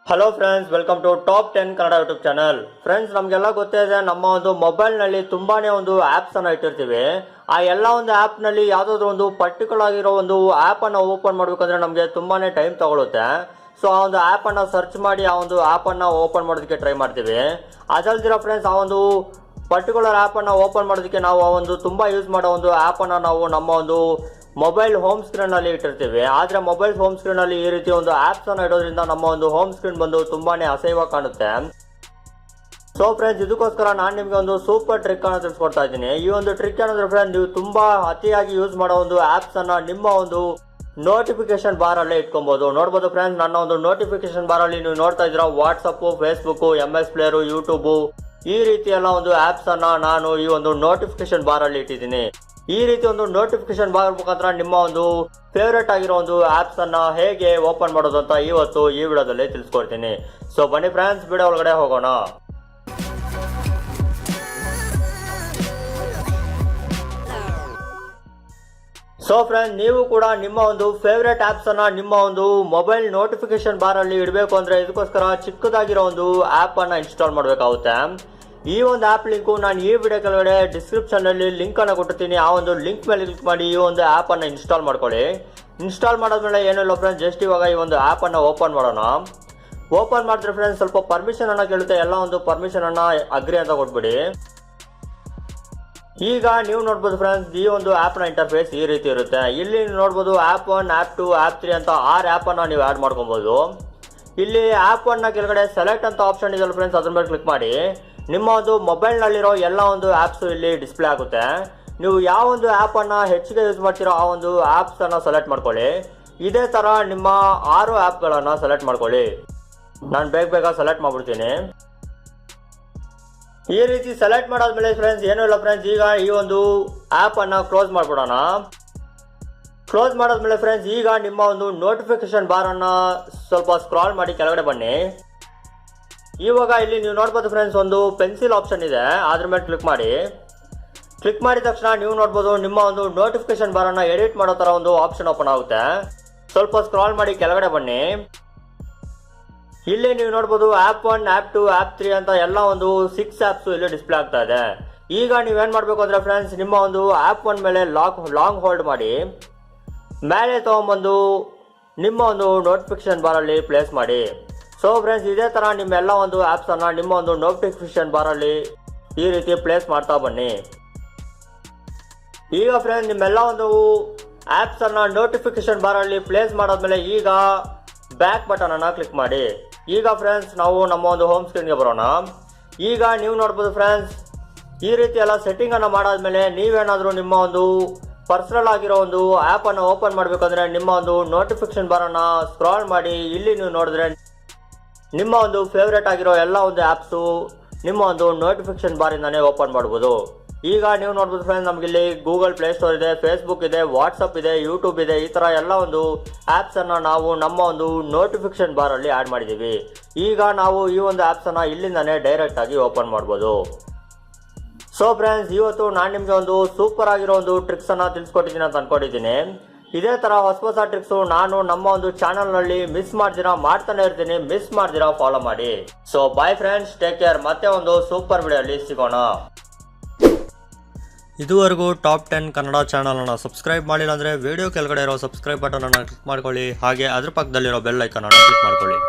Hello friends, welcome to top 10 Kannada YouTube channel. Friends, ನಮಗೆಲ್ಲ ಗೊತ್ತಿದೆ ನಮ್ಮ ಒಂದು ಮೊಬೈಲ್ನಲ್ಲಿ ತುಂಬಾನೇ ಒಂದು ಆ್ಯಪ್ಸ್ ಅನ್ನು ಇಟ್ಟಿರ್ತೀವಿ. ಆ ಎಲ್ಲ ಒಂದು ಆ್ಯಪ್ನಲ್ಲಿ ಯಾವುದಾದ್ರೂ ಒಂದು ಪರ್ಟಿಕ್ಯುಲರ್ ಆಗಿರೋ ಒಂದು ಆ್ಯಪನ್ನು ಓಪನ್ ಮಾಡಬೇಕಂದ್ರೆ ನಮಗೆ ತುಂಬಾನೇ ಟೈಮ್ ತಗೊಳುತ್ತೆ. ಸೊ ಆ ಒಂದು ಆ್ಯಪನ್ನು ಸರ್ಚ್ ಮಾಡಿ ಆ ಒಂದು ಆ್ಯಪನ್ನು ಓಪನ್ ಮಾಡೋದಕ್ಕೆ ಟ್ರೈ ಮಾಡ್ತೀವಿ. ಅದಲ್ದಿರೋ ಫ್ರೆಂಡ್ಸ್, ಆ ಒಂದು ಪರ್ಟಿಕ್ಯುಲರ್ ಆ್ಯಪನ್ನು ಓಪನ್ ಮಾಡೋದಕ್ಕೆ ನಾವು ಆ ಒಂದು ತುಂಬ ಯೂಸ್ ಮಾಡೋ ಒಂದು ಆ್ಯಪನ್ನು ನಾವು ನಮ್ಮ ಒಂದು ಮೊಬೈಲ್ ಹೋಮ್ ಸ್ಕ್ರೀನಲ್ಲಿ ಇಟ್ಟಿರ್ತೀವಿ. ಆದರೆ ಮೊಬೈಲ್ ಹೋಮ್ ಸ್ಕ್ರೀನಲ್ಲಿ ಈ ರೀತಿ ಒಂದು ಆ್ಯಪ್ಸ್ ಅನ್ನು ಇಡೋದ್ರಿಂದ ನಮ್ಮ ಒಂದು ಹೋಮ್ ಸ್ಕ್ರೀನ್ ಬಂದು ತುಂಬಾನೇ ಅಸಹ್ಯವಾಗಿ ಕಾಣುತ್ತೆ. ಸೊ ಫ್ರೆಂಡ್ಸ್, ಇದಕ್ಕೋಸ್ಕರ ನಾನು ನಿಮಗೆ ಒಂದು ಸೂಪರ್ ಟ್ರಿಕ್ ಅನ್ನು ತಿಳಿಸ್ಕೊಡ್ತಾ ಇದ್ದೀನಿ. ಈ ಒಂದು ಟ್ರಿಕ್ ಏನಂದ್ರೆ ಫ್ರೆಂಡ್ಸ್, ನೀವು ತುಂಬಾ ಅತಿಯಾಗಿ ಯೂಸ್ ಮಾಡೋ ಒಂದು ಆ್ಯಪ್ಸ್ ಅನ್ನ ನಿಮ್ಮ ಒಂದು ನೋಟಿಫಿಕೇಶನ್ ಬಾರ್ ಅಲ್ಲೇ ಇಟ್ಕೊಬಹುದು. ನೋಡ್ಬೋದು ಫ್ರೆಂಡ್ಸ್, ನನ್ನ ಒಂದು ನೋಟಿಫಿಕೇಶನ್ ಬಾರ್ ಅಲ್ಲಿ ನೀವು ನೋಡ್ತಾ ಇದ್ದೀರಾ WhatsApp, Facebook, MS player, YouTube ಈ ರೀತಿ ಎಲ್ಲ ಒಂದು ಆ್ಯಪ್ಸ್ ಅನ್ನ ನಾನು ಈ ಒಂದು ನೋಟಿಫಿಕೇಶನ್ ಬಾರ್ ಅಲ್ಲಿ ಇಟ್ಟಿದ್ದೀನಿ. ಈ ರೀತಿ ಒಂದು ನೋಟಿಫಿಕೇಶನ್ ಬಾರ್ ಮುಖಾಂತರ ನಿಮ್ಮ ಒಂದು ಫೇವ್ರೇಟ್ ಆಗಿರೋ ಒಂದು ಆಪ್ಸ್ ಅನ್ನ ಹೇಗೆ ಓಪನ್ ಮಾಡೋದು ಅಂತ ಇವತ್ತು ಈ ವಿಡಿಯೋದಲ್ಲಿ ತಿಳಿಸ್ಕೊಡ್ತೀನಿ. ಸೊ ಬನ್ನಿ ಫ್ರೆಂಡ್ಸ್, ವಿಡಿಯೋ ಒಳಗಡೆ ಹೋಗೋಣ. ಸೊ ಫ್ರೆಂಡ್ಸ್, ನೀವು ಕೂಡ ನಿಮ್ಮ ಒಂದು ಫೇವ್ರೇಟ್ ಆಪ್ಸ್ ಅನ್ನ ನಿಮ್ಮ ಒಂದು ಮೊಬೈಲ್ ನೋಟಿಫಿಕೇಶನ್ ಬಾರ್ ಅಲ್ಲಿ ಇಡಬೇಕು ಅಂದ್ರೆ ಇದಕ್ಕೋಸ್ಕರ ಚಿಕ್ಕದಾಗಿರೋ ಒಂದು ಆಪ್ ಅನ್ನ ಇನ್ಸ್ಟಾಲ್ ಮಾಡಬೇಕಾಗುತ್ತೆ. ಈ ಒಂದು ಆ್ಯಪ್ ಲಿಂಕು ನಾನು ಈ ವಿಡಿಯೋ ಕೆಳಗಡೆ ಡಿಸ್ಕ್ರಿಪ್ಷನ್ ಅಲ್ಲಿ ಲಿಂಕ್ ಅನ್ನು ಕೊಟ್ಟಿರ್ತೀನಿ. ಆ ಒಂದು ಲಿಂಕ್ ಮೇಲೆ ಕ್ಲಿಕ್ ಮಾಡಿ ಈ ಒಂದು ಆ್ಯಪ್ ಅನ್ನು ಇನ್ಸ್ಟಾಲ್ ಮಾಡ್ಕೊಳ್ಳಿ. ಇನ್ಸ್ಟಾಲ್ ಮಾಡಾದ್ಮೇಲೆ ಏನಿಲ್ಲ ಫ್ರೆಂಡ್ಸ್, ಜಸ್ಟ್ ಇವಾಗ ಈ ಒಂದು ಆ್ಯಪ್ ಅನ್ನು ಓಪನ್ ಮಾಡೋಣ. ಓಪನ್ ಮಾಡಿದ್ರೆ ಫ್ರೆಂಡ್ಸ್ ಸ್ವಲ್ಪ ಪರ್ಮಿಷನ್ ಅನ್ನ ಕೇಳುತ್ತೆ. ಎಲ್ಲ ಒಂದು ಪರ್ಮಿಷನ್ ಅನ್ನ ಅಗ್ರಿ ಅಂತ ಕೊಟ್ಬಿಡಿ. ಈಗ ನೀವು ನೋಡ್ಬೋದು ಫ್ರೆಂಡ್ಸ್, ಈ ಒಂದು ಆ್ಯಪ್ ನ ಇಂಟರ್ಫೇಸ್ ಈ ರೀತಿ ಇರುತ್ತೆ. ಇಲ್ಲಿ ನೋಡ್ಬೋದು ಆ್ಯಪ್ 1, ಆ್ಯಪ್ 2, ಆ್ಯಪ್ 3 ಅಂತ 6 ಆ್ಯಪ್ ಅನ್ನ ನೀವು ಆ್ಯಡ್ ಮಾಡ್ಕೊಬಹುದು. ಇಲ್ಲಿ ಆ್ಯಪ್ 1 ನ ಕೆಳಗಡೆ ಸೆಲೆಕ್ಟ್ ಅಂತ ಆಪ್ಷನ್ ಇದೆಯಲ್ಲ ಫ್ರೆಂಡ್ಸ್, ಅದ್ರ ಮೇಲೆ ಕ್ಲಿಕ್ ಮಾಡಿ ನಿಮ್ಮ ಒಂದು ಮೊಬೈಲ್ನಲ್ಲಿರೋ ಎಲ್ಲ ಒಂದು ಆ್ಯಪ್ಸ್ ಇಲ್ಲಿ ಡಿಸ್ಪ್ಲೇ ಆಗುತ್ತೆ. ನೀವು ಯಾವ ಒಂದು ಆ್ಯಪ್ ಅನ್ನ ಹೆಚ್ಚಿಗೆ ಯೂಸ್ ಮಾಡ್ತೀರೋ ಆ ಒಂದು ಆ್ಯಪ್ಸ್ ಅನ್ನ ಸೆಲೆಕ್ಟ್ ಮಾಡ್ಕೊಳ್ಳಿ. ಇದೇ ತರ ನಿಮ್ಮ 6 ಆ್ಯಪ್ಗಳನ್ನು ಸೆಲೆಕ್ಟ್ ಮಾಡ್ಕೊಳ್ಳಿ. ನಾನು ಬೇಗ ಸೆಲೆಕ್ಟ್ ಮಾಡ್ಬಿಡ್ತೀನಿ. ಈ ರೀತಿ ಸೆಲೆಕ್ಟ್ ಮಾಡಾದ್ಮೇಲೆ ಫ್ರೆಂಡ್ಸ್ ಏನೂ ಇಲ್ಲ ಫ್ರೆಂಡ್ಸ್, ಈಗ ಈ ಒಂದು ಆ್ಯಪ್ ಅನ್ನ ಕ್ಲೋಸ್ ಮಾಡ್ಬಿಡೋಣ. ಕ್ಲೋಸ್ ಮಾಡಾದ್ಮೇಲೆ ಫ್ರೆಂಡ್ಸ್, ಈಗ ನಿಮ್ಮ ಒಂದು ನೋಟಿಫಿಕೇಶನ್ ಬಾರ್ ಅನ್ನ ಸ್ವಲ್ಪ ಸ್ಕ್ರಾಲ್ ಮಾಡಿ ಕೆಳಗಡೆ ಬನ್ನಿ. ಇವಾಗ ಇಲ್ಲಿ ನೀವು ನೋಡ್ಬೋದು ಫ್ರೆಂಡ್ಸ್, ಒಂದು ಪೆನ್ಸಿಲ್ ಆಪ್ಷನ್ ಇದೆ, ಅದ್ರ ಮೇಲೆ ಕ್ಲಿಕ್ ಮಾಡಿ. ಕ್ಲಿಕ್ ಮಾಡಿದ ತಕ್ಷಣ ನೀವು ನೋಡ್ಬೋದು ನಿಮ್ಮ ಒಂದು ನೋಟಿಫಿಕೇಶನ್ ಬಾರ್ ಅನ್ನ ಎಡಿಟ್ ಮಾಡೋ ತರ ಒಂದು ಆಪ್ಷನ್ ಓಪನ್ ಆಗುತ್ತೆ. ಸ್ವಲ್ಪ ಸ್ಕ್ರಾಲ್ ಮಾಡಿ ಕೆಳಗಡೆ ಬನ್ನಿ. ಇಲ್ಲಿ ನೀವು ನೋಡ್ಬೋದು ಆ್ಯಪ್ 1, ಆ್ಯಪ್ 2, ಆ್ಯಪ್ 3 ಅಂತ ಎಲ್ಲ ಒಂದು 6 ಆ್ಯಪ್ಸ್ ಇಲ್ಲಿ ಡಿಸ್ಪ್ಲೇ ಆಗ್ತಾ ಇದೆ. ಈಗ ನೀವೇನ್ ಮಾಡ್ಬೇಕು ಅಂದ್ರೆ ಫ್ರೆಂಡ್ಸ್, ನಿಮ್ಮ ಒಂದು ಆ್ಯಪ್ 1 ಮೇಲೆ ಲಾಂಗ್ ಹೋಲ್ಡ್ ಮಾಡಿ ಮೇಲೆ ತಗೊಂಡ್ಬಂದು ನಿಮ್ಮ ಒಂದು ನೋಟಿಫಿಕೇಶನ್ ಬಾರ್ ಅಲ್ಲಿ ಪ್ಲೇಸ್ ಮಾಡಿ. ಸೊ ಫ್ರೆಂಡ್ಸ್, ಇದೇ ತರ ನಿಮ್ಮೆಲ್ಲ ಒಂದು ಆಪ್ಸ್ ಅನ್ನ ನಿಮ್ಮ ಒಂದು ನೋಟಿಫಿಕೇಶನ್ ಬಾರ್ ಅಲ್ಲಿ ಈ ರೀತಿ ಪ್ಲೇಸ್ ಮಾಡ್ತಾ ಬನ್ನಿ. ಈಗ ಫ್ರೆಂಡ್ಸ್, ನಿಮ್ಮೆಲ್ಲ ಒಂದು ಆಪ್ಸ್ ಅನ್ನ ನೋಟಿಫಿಕೇಶನ್ ಬಾರ್ ಅಲ್ಲಿ ಪ್ಲೇಸ್ ಮಾಡಾದ್ಮೇಲೆ ಈಗ ಬ್ಯಾಕ್ ಬಟನ್ ಅನ್ನ ಕ್ಲಿಕ್ ಮಾಡಿ. ಈಗ ಫ್ರೆಂಡ್ಸ್, ನಾವು ನಮ್ಮ ಒಂದು ಹೋಮ್ ಸ್ಕ್ರೀನ್ಗೆ ಬರೋಣ. ಈಗ ನೀವು ನೋಡ್ಬೋದು ಫ್ರೆಂಡ್ಸ್, ಈ ರೀತಿ ಎಲ್ಲ ಸೆಟ್ಟಿಂಗ್ ಅನ್ನ ಮಾಡಾದ್ಮೇಲೆ ನೀವೇನಾದ್ರೂ ನಿಮ್ಮ ಒಂದು ಪರ್ಸನಲ್ ಆಗಿರೋ ಒಂದು ಆ್ಯಪ್ ಅನ್ನು ಓಪನ್ ಮಾಡಬೇಕಂದ್ರೆ ನಿಮ್ಮ ಒಂದು ನೋಟಿಫಿಕೇಶನ್ ಬಾರ್ ಅನ್ನ ಸ್ಕ್ರಾಲ್ ಮಾಡಿ ಇಲ್ಲಿ ನೀವು ನೋಡಿದ್ರೆ ನಿಮ್ಮ ಒಂದು ಫೇವ್ರೇಟ್ ಆಗಿರೋ ಎಲ್ಲ ಒಂದು ಆ್ಯಪ್ಸು ನಿಮ್ಮ ಒಂದು ನೋಟಿಫಿಕೇಶನ್ ಬಾರಿಂದಾನೇ ಓಪನ್ ಮಾಡ್ಬೋದು. ಈಗ ನೀವು ನೋಡ್ಬೋದು ಫ್ರೆಂಡ್ಸ್, ನಮಗಿಲ್ಲಿ ಗೂಗಲ್ ಪ್ಲೇ ಸ್ಟೋರ್ ಇದೆ, ಫೇಸ್ಬುಕ್ ಇದೆ, ವಾಟ್ಸಪ್ ಇದೆ, ಯೂಟ್ಯೂಬ್ ಇದೆ. ಈ ಥರ ಎಲ್ಲ ಒಂದು ಆ್ಯಪ್ಸ್ ಅನ್ನು ನಾವು ನಮ್ಮ ಒಂದು ನೋಟಿಫಿಕೇಶನ್ ಬಾರ್ ಅಲ್ಲಿ ಆ್ಯಡ್ ಮಾಡಿದ್ದೀವಿ. ಈಗ ನಾವು ಈ ಒಂದು ಆ್ಯಪ್ಸ್ ಅನ್ನ ಇಲ್ಲಿಂದಾನೇ ಡೈರೆಕ್ಟ್ ಆಗಿ ಓಪನ್ ಮಾಡ್ಬೋದು. ಸೊ ಫ್ರೆಂಡ್ಸ್, ಇವತ್ತು ನಾನು ನಿಮಗೆ ಒಂದು ಸೂಪರ್ ಆಗಿರೋ ಒಂದು ಟ್ರಿಕ್ಸ್ ಅನ್ನ ತಿಳಿಸ್ಕೊಟ್ಟಿದ್ದೀನಿ ಅಂತ ಅನ್ಕೊಂಡಿದ್ದೀನಿ. ಇದೇ ತರ ಹೊಸ ಟ್ರಿಕ್ಸ್ ನಾನು ನಮ್ಮ ಒಂದು ಚಾನಲ್ ನಲ್ಲಿ ಮಿಸ್ ಮಾಡ್ದಿರಾ ಮಾಡ್ತಾನೆ ಇರ್ತೀನಿ. ಮಿಸ್ ಮಾಡ್ದಿರಾ ಫಾಲೋ ಮಾಡಿ. So bye friends, take care. ಮತ್ತೆ ಒಂದು ಸೂಪರ್ ವಿಡಿಯೋ ಅಲ್ಲಿ ಸಿಗೋಣ. ಇದುವರೆಗೂ ಟಾಪ್ 10 ಕನ್ನಡ ಚಾನಲ್ ಅನ್ನು ಸಬ್ಸ್ಕ್ರೈಬ್ ಮಾಡಿಲ್ಲ ಅಂದ್ರೆ ವಿಡಿಯೋ ಕೆಳಗಡೆ ಇರೋ ಸಬ್ಸ್ಕ್ರೈಬ್ ಬಟನ್ ಅನ್ನು ಕ್ಲಿಕ್ ಮಾಡ್ಕೊಳ್ಳಿ. ಹಾಗೆ ಅದ್ರ ಪಕ್ಕದಲ್ಲಿರೋ ಬೆಲ್ ಐಕಾನ್ ಅನ್ನು ಕ್ಲಿಕ್ ಮಾಡ್ಕೊಳ್ಳಿ.